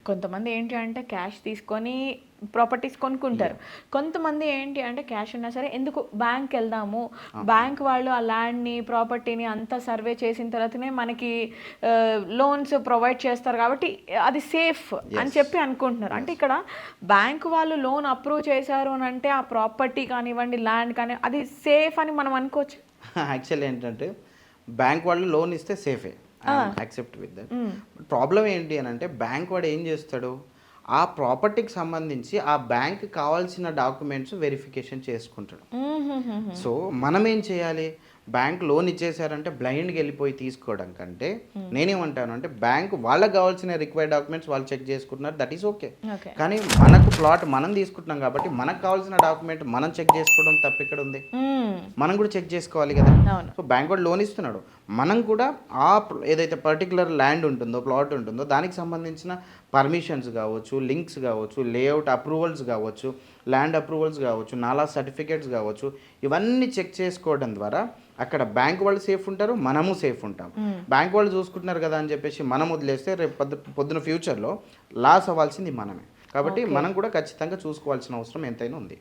కొంతమంది ఏంటి అంటే క్యాష్ తీసుకొని ప్రాపర్టీస్ కొనుక్కుంటారు. కొంతమంది ఏంటి అంటే క్యాష్ ఉన్నా సరే ఎందుకు బ్యాంక్ వెళ్దాము, బ్యాంక్ వాళ్ళు ఆ ల్యాండ్ని ప్రాపర్టీని అంతా సర్వే చేసిన తర్వాతనే మనకి లోన్స్ ప్రొవైడ్ చేస్తారు కాబట్టి అది సేఫ్ అని చెప్పి అనుకుంటున్నారు. అంటే ఇక్కడ బ్యాంక్ వాళ్ళు లోన్ అప్రూవ్ చేశారు అని అంటే ఆ ప్రాపర్టీ కానివ్వండి, ల్యాండ్ కానీ అది సేఫ్ అని మనం అనుకోవచ్చు. యాక్చువల్లీ ఏంటంటే బ్యాంక్ వాళ్ళు లోన్ ఇస్తే సేఫే, యాక్సెప్ట్ విత్ దట్. ప్రాబ్లం ఏంటి అని అంటే బ్యాంక్ వాడు ఏం చేస్తాడు, ఆ ప్రాపర్టీకి సంబంధించి ఆ బ్యాంక్ కావాల్సిన డాక్యుమెంట్స్ వెరిఫికేషన్ చేసుకుంటాడు. సో మనం ఏం చేయాలి, బ్యాంక్ లోన్ ఇచ్చేసారంటే బ్లైండ్గా వెళ్ళిపోయి తీసుకోవడం కంటే నేనేమంటాను అంటే బ్యాంక్ వాళ్ళకి కావాల్సిన రిక్వైర్డ్ డాక్యుమెంట్స్ వాళ్ళు చెక్ చేసుకుంటున్నారు, దట్ ఈస్ ఓకే. కానీ మనకు ప్లాట్ మనం తీసుకుంటున్నాం కాబట్టి మనకు కావాల్సిన డాక్యుమెంట్ మనం చెక్ చేసుకోవడం తప్పు ఇక్కడ ఉంది. మనం కూడా చెక్ చేసుకోవాలి కదా. సో బ్యాంక్ వాడు లోన్ ఇస్తున్నాడు, మనం కూడా ఆ ఏదైతే పర్టికులర్ ల్యాండ్ ఉంటుందో ప్లాట్ ఉంటుందో దానికి సంబంధించిన పర్మిషన్స్ కావచ్చు, లింక్స్ కావచ్చు, లేఅవుట్ అప్రూవల్స్ కావచ్చు, ల్యాండ్ అప్రూవల్స్ కావచ్చు, నాలా సర్టిఫికేట్స్ కావచ్చు, ఇవన్నీ చెక్ చేసుకోవడం ద్వారా అక్కడ బ్యాంక్ వాళ్ళు సేఫ్ ఉంటారు, మనము సేఫ్ ఉంటాం. బ్యాంక్ వాళ్ళు చూసుకుంటున్నారు కదా అని చెప్పేసి మనం వదిలేస్తే రేపు పొద్దున ఫ్యూచర్లో లాస్ అవ్వాల్సింది మనమే. కాబట్టి మనం కూడా ఖచ్చితంగా చూసుకోవాల్సిన అవసరం ఎంతైనా ఉంది.